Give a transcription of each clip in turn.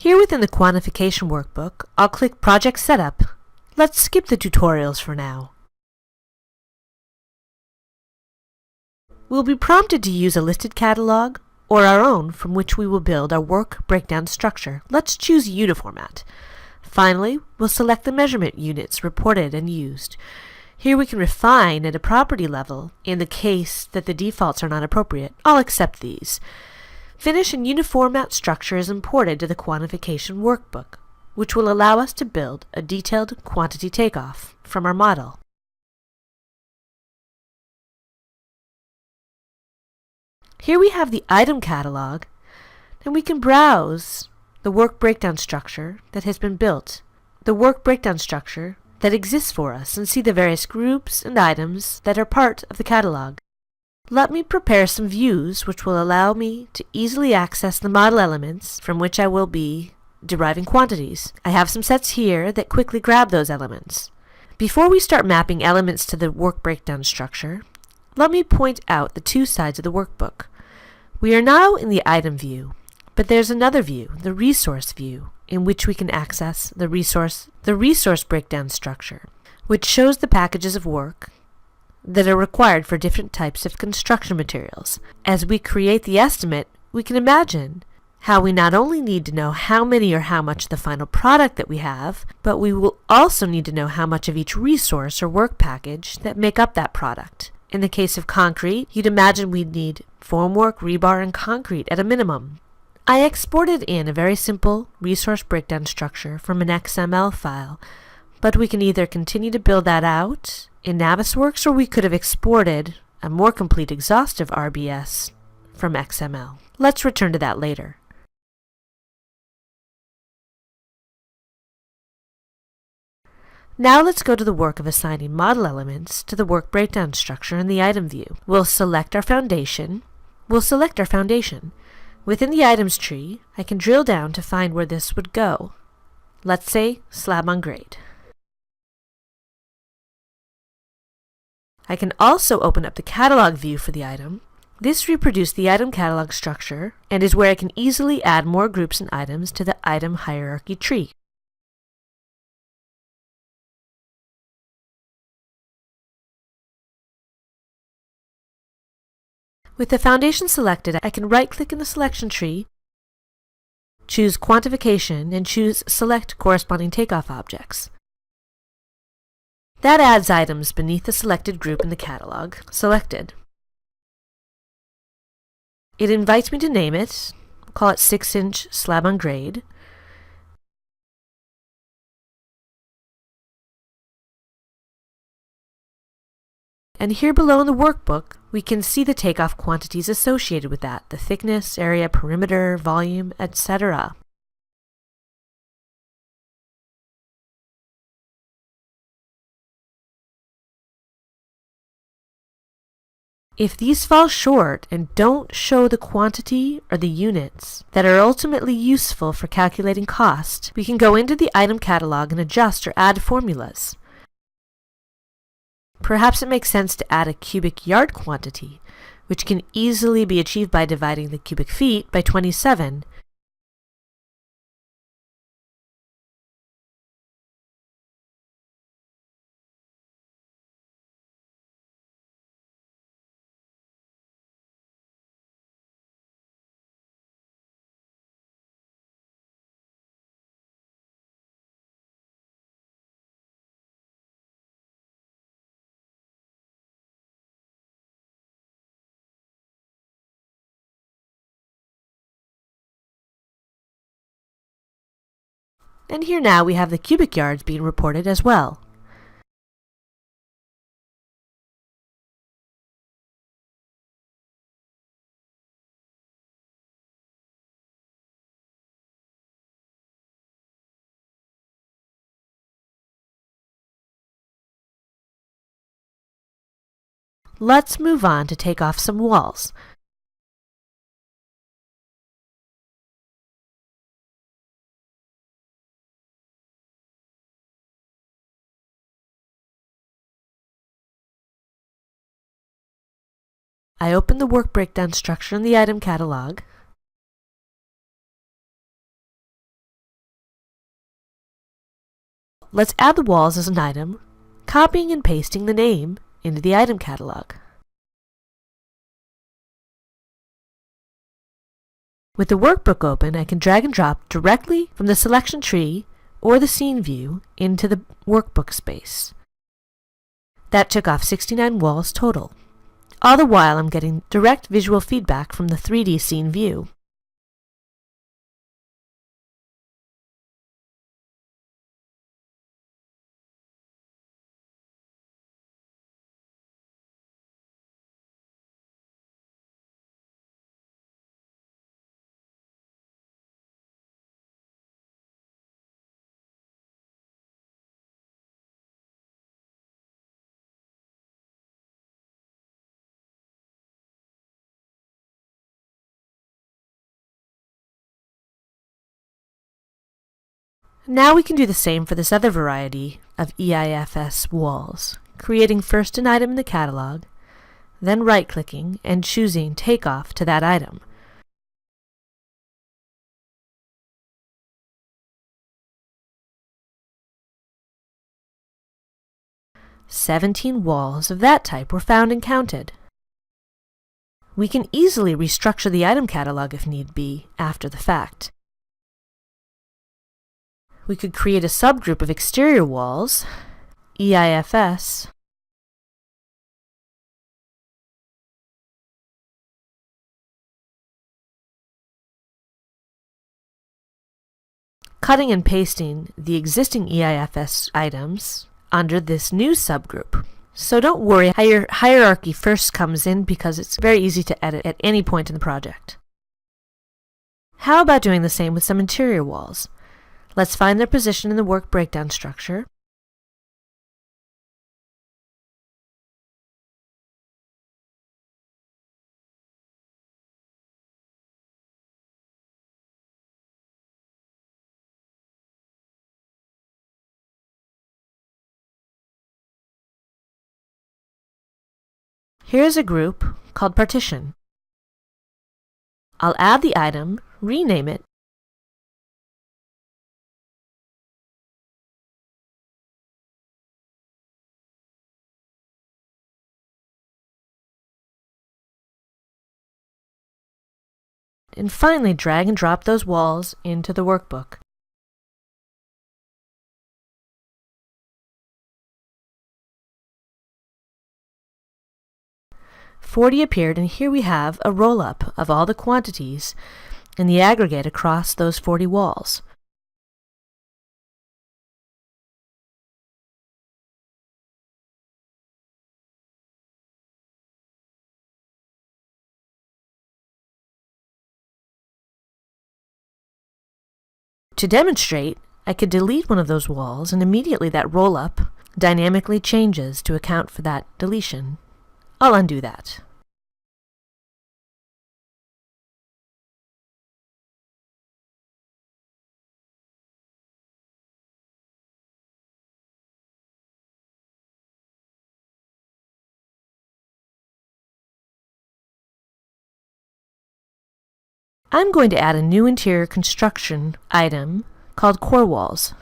Here within the Quantification workbook, I'll click Project Setup. Let's skip the tutorials for now. We'll be prompted to use a listed catalog or our own from which we will build our work breakdown structure. Let's choose Uniformat. Finally, we'll select the measurement units reported and used. Here we can refine at a property level in the case that the defaults are not appropriate. I'll accept these. Finish and Uniformat structure is imported to the Quantification workbook, which will allow us to build a detailed quantity takeoff from our model. Here we have the item catalog, and we can browse the work breakdown structure that has been built, the work breakdown structure that exists for us, and see the various groups and items that are part of the catalog. Let me prepare some views which will allow me to easily access the model elements from which I will be deriving quantities. I have some sets here that quickly grab those elements. Before we start mapping elements to the work breakdown structure, let me point out the two sides of the workbook. We are now in the item view, but there's another view, the resource view, in which we can access the resource breakdown structure, which shows the packages of work that are required for different types of construction materials. As we create the estimate, we can imagine how we not only need to know how many or how much of the final product that we have, but we will also need to know how much of each resource or work package that make up that product. In the case of concrete, you'd imagine we'd need formwork, rebar, and concrete at a minimum. I exported in a very simple resource breakdown structure from an XML file, but we can either continue to build that out in Navisworks, or we could have exported a more complete exhaustive RBS from XML. Let's return to that later. Now let's go to the work of assigning model elements to the work breakdown structure in the item view. We'll select our foundation. Within the items tree, I can drill down to find where this would go. Let's say slab on grade. I can also open up the catalog view for the item. This reproduces the item catalog structure and is where I can easily add more groups and items to the item hierarchy tree. With the foundation selected, I can right-click in the selection tree, choose Quantification, and choose Select Corresponding Takeoff Objects. That adds items beneath the selected group in the catalog, selected. It invites me to name it, call it 6-inch slab on grade. And here below in the workbook, we can see the takeoff quantities associated with that, the thickness, area, perimeter, volume, etc. If these fall short and don't show the quantity or the units that are ultimately useful for calculating cost, we can go into the item catalog and adjust or add formulas. Perhaps it makes sense to add a cubic yard quantity, which can easily be achieved by dividing the cubic feet by 27. And here now we have the cubic yards being reported as well. Let's move on to take off some walls. I open the work breakdown structure in the item catalog. let's add the walls as an item, copying and pasting the name into the item catalog. With the workbook open, I can drag and drop directly from the selection tree or the scene view into the workbook space. That took off 69 walls total. All the while I'm getting direct visual feedback from the 3D scene view. Now we can do the same for this other variety of EIFS walls, creating first an item in the catalog, then right-clicking and choosing Takeoff to that item. "17 walls of that type were found and counted." We can easily restructure the item catalog if need be after the fact. We could create a subgroup of exterior walls, EIFS, cutting and pasting the existing EIFS items under this new subgroup. So don't worry how your hierarchy first comes in, because it's very easy to edit at any point in the project. How about doing the same with some interior walls? Let's find their position in the work breakdown structure. Here's a group called partition. I'll add the item, rename it, and finally drag and drop those walls into the workbook. "40 appeared, and here we have a roll-up of all the quantities in the aggregate across those 40 walls. To demonstrate, I could delete one of those walls, and immediately that roll-up dynamically changes to account for that deletion. I'll undo that. I'm going to add a new interior construction item called core walls.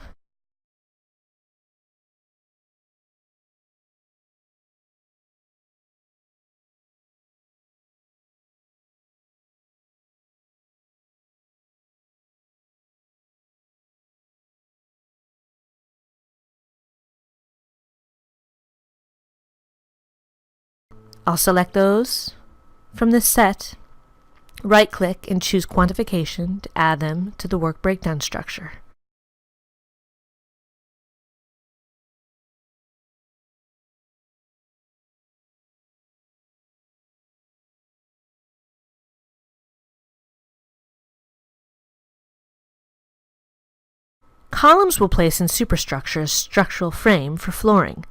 I'll select those from this set, right-click and choose Quantification to add them to the work breakdown structure. Columns will place in superstructure as structural frame for flooring.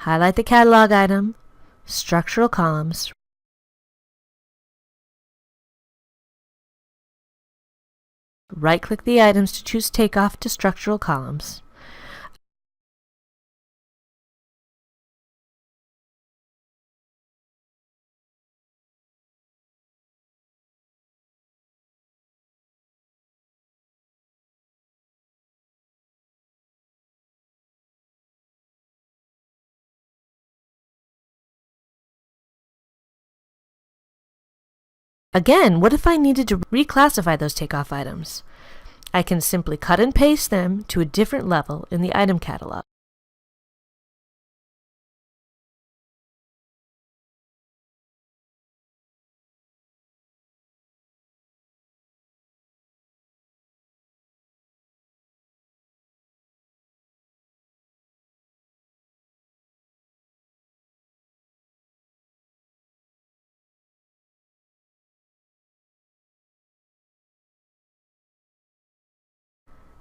Highlight the catalog item, structural columns, right-click the items to choose Takeoff to structural columns. Again, what if I needed to reclassify those takeoff items? I can simply cut and paste them to a different level in the item catalog.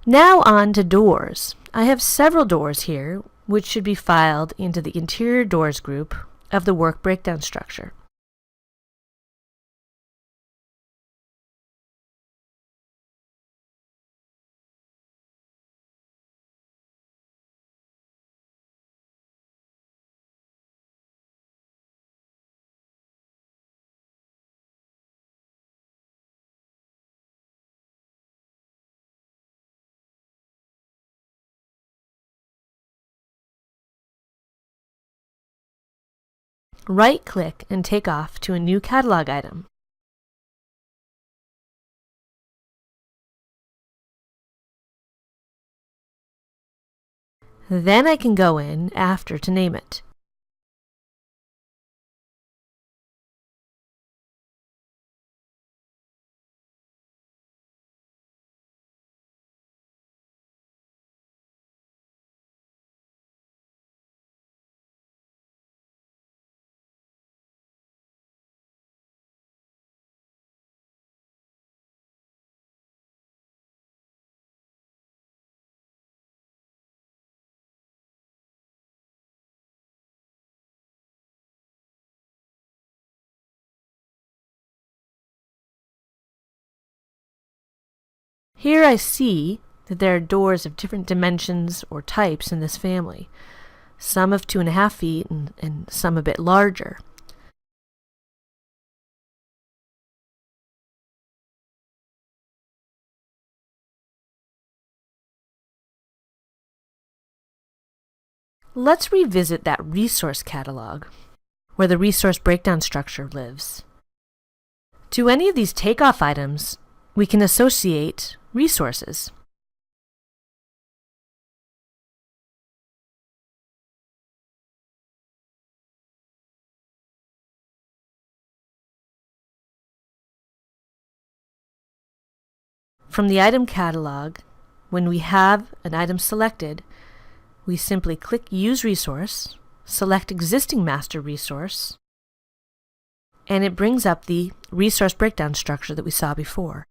Now on to doors. I have several doors here, which should be filed into the interior doors group of the work breakdown structure. Right-click and take off to a new catalog item. Then I can go in after to name it. Here I see that there are doors of different dimensions or types in this family, some of 2.5 feet and some a bit larger. Let's revisit that resource catalog, where the resource breakdown structure lives. To any of these takeoff items, we can associate resources. From the item catalog, when we have an item selected, we simply click Use Resource, select Existing Master Resource, and it brings up the resource breakdown structure that we saw before.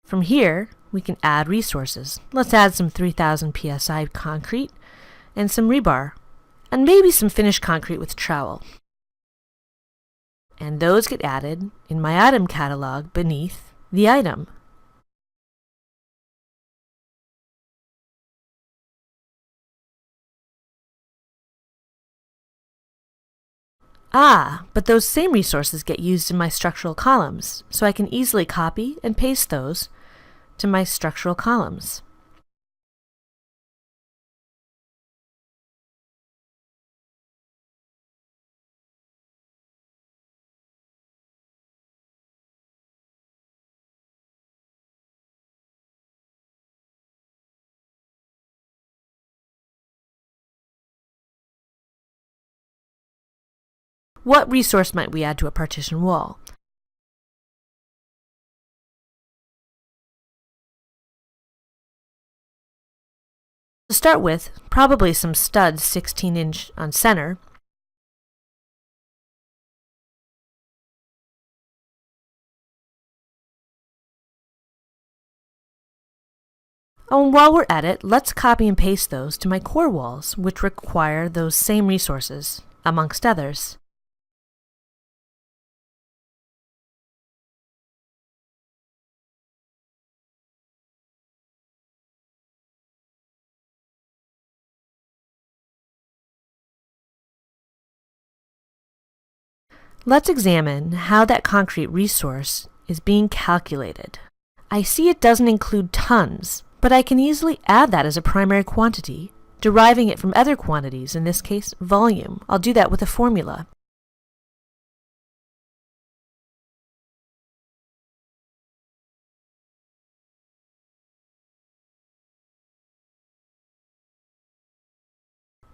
From here, we can add resources. Let's add some 3000 psi concrete and some rebar, and maybe some finished concrete with trowel. And those get added in my item catalog beneath the item. But those same resources get used in my structural columns, so I can easily copy and paste those to my structural columns. What resource might we add to a partition wall? To start with, probably some studs 16-inch on center, and while we're at it, let's copy and paste those to my core walls, which require those same resources, amongst others. Let's examine how that concrete resource is being calculated. I see it doesn't include tons, but I can easily add that as a primary quantity, deriving it from other quantities, in this case, volume. I'll do that with a formula.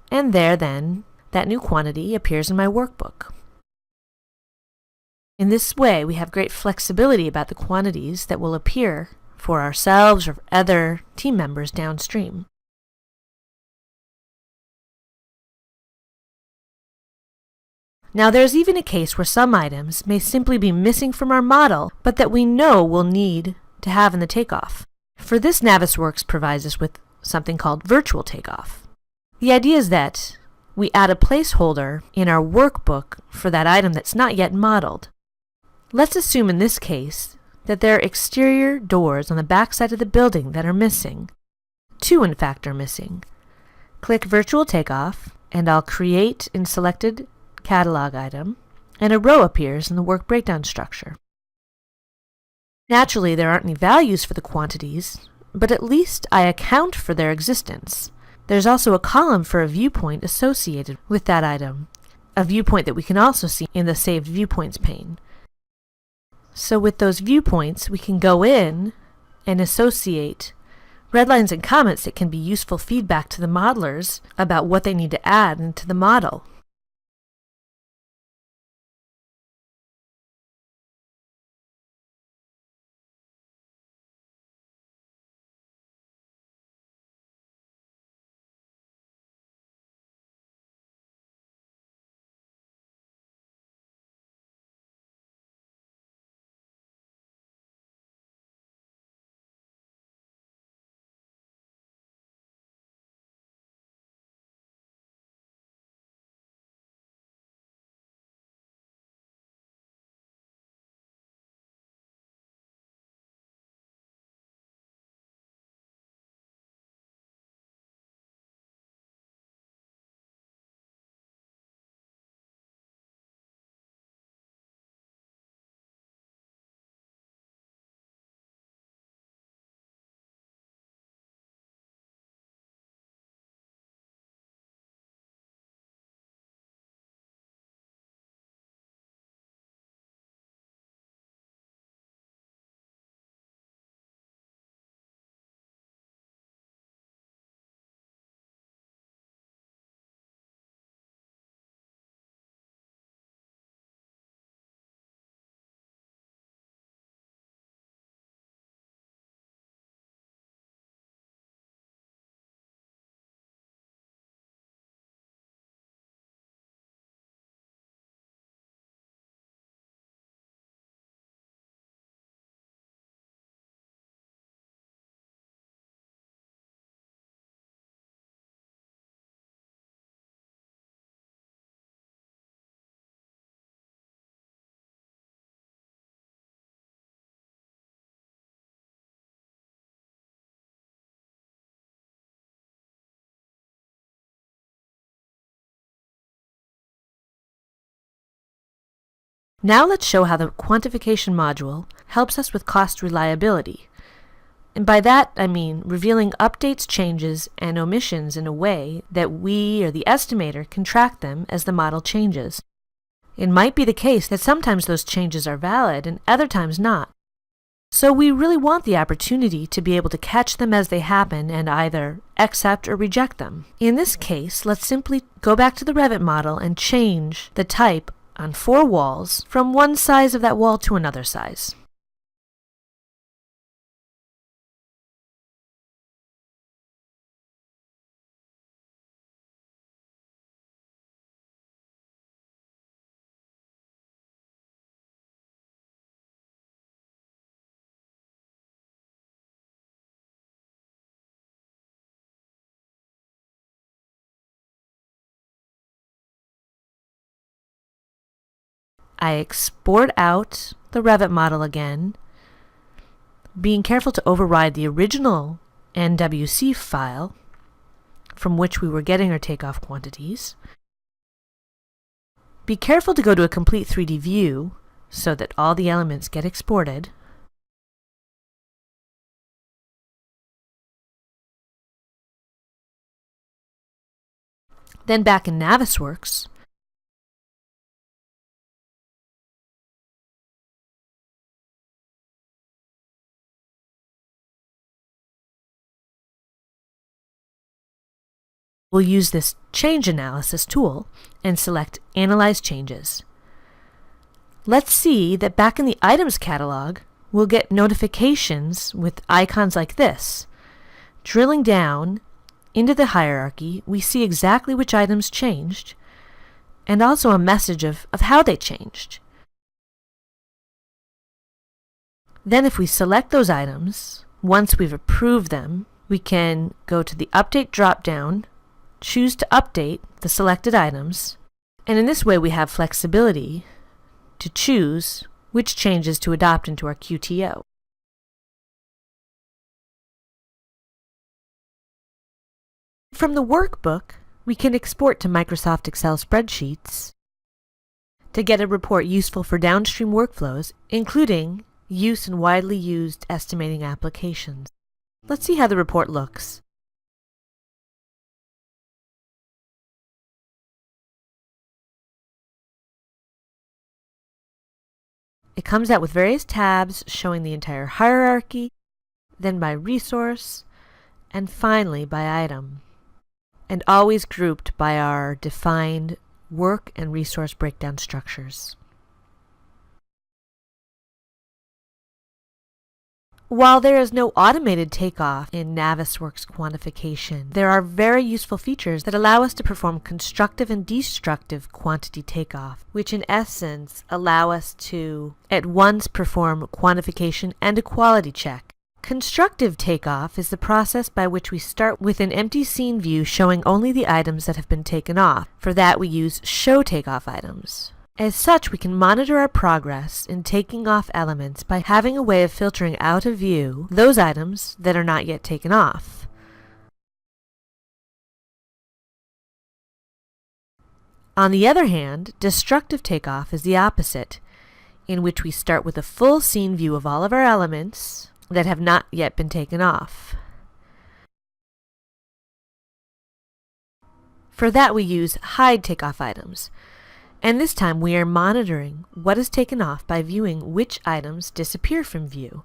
And there then, that new quantity appears in my workbook. In this way, we have great flexibility about the quantities that will appear for ourselves or other team members downstream. Now, there's even a case where some items may simply be missing from our model, but that we know we'll need to have in the takeoff. For this, Navisworks provides us with something called virtual takeoff. The idea is that we add a placeholder in our workbook for that item that's not yet modeled. Let's assume in this case that there are exterior doors on the back side of the building that are missing. 2, in fact, are missing. Click Virtual Takeoff, and I'll create in selected catalog item, and a row appears in the work breakdown structure. Naturally, there aren't any values for the quantities, but at least I account for their existence. There's also a column for a viewpoint associated with that item, a viewpoint that we can also see in the Saved Viewpoints pane. So with those viewpoints, we can go in and associate red lines and comments that can be useful feedback to the modelers about what they need to add into the model. Now let's show how the quantification module helps us with cost reliability. And by that, I mean revealing updates, changes, and omissions in a way that we or the estimator can track them as the model changes. It might be the case that sometimes those changes are valid and other times not. So we really want the opportunity to be able to catch them as they happen and either accept or reject them. In this case, let's simply go back to the Revit model and change the type on 4 walls from one size of that wall to another size. I export out the Revit model again, being careful to override the original NWC file from which we were getting our takeoff quantities. Be careful to go to a complete 3D view so that all the elements get exported. Then back in Navisworks, We'll use this change analysis tool and select Analyze Changes. Let's see that back in the items catalog, we'll get notifications with icons like this. Drilling down into the hierarchy, we see exactly which items changed, and also a message of how they changed. Then if we select those items, once we've approved them, we can go to the Update drop-down, choose to update the selected items, and in this way we have flexibility to choose which changes to adopt into our QTO. From the workbook, we can export to Microsoft Excel spreadsheets to get a report useful for downstream workflows, including use in widely used estimating applications. Let's see how the report looks. It comes out with various tabs showing the entire hierarchy, then by resource, and finally by item, and always grouped by our defined work and resource breakdown structures. While there is no automated takeoff in Navisworks quantification, there are very useful features that allow us to perform constructive and destructive quantity takeoff, which in essence allow us to at once perform quantification and a quality check. Constructive takeoff is the process by which we start with an empty scene view showing only the items that have been taken off. For that we use Show Takeoff Items. As such, we can monitor our progress in taking off elements by having a way of filtering out of view those items that are not yet taken off. On the other hand, destructive takeoff is the opposite, in which we start with a full scene view of all of our elements that have not yet been taken off. For that we use Hide Takeoff Items. And this time we are monitoring what is taken off by viewing which items disappear from view.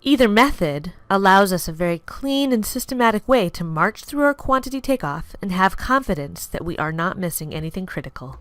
Either method allows us a very clean and systematic way to march through our quantity takeoff and have confidence that we are not missing anything critical.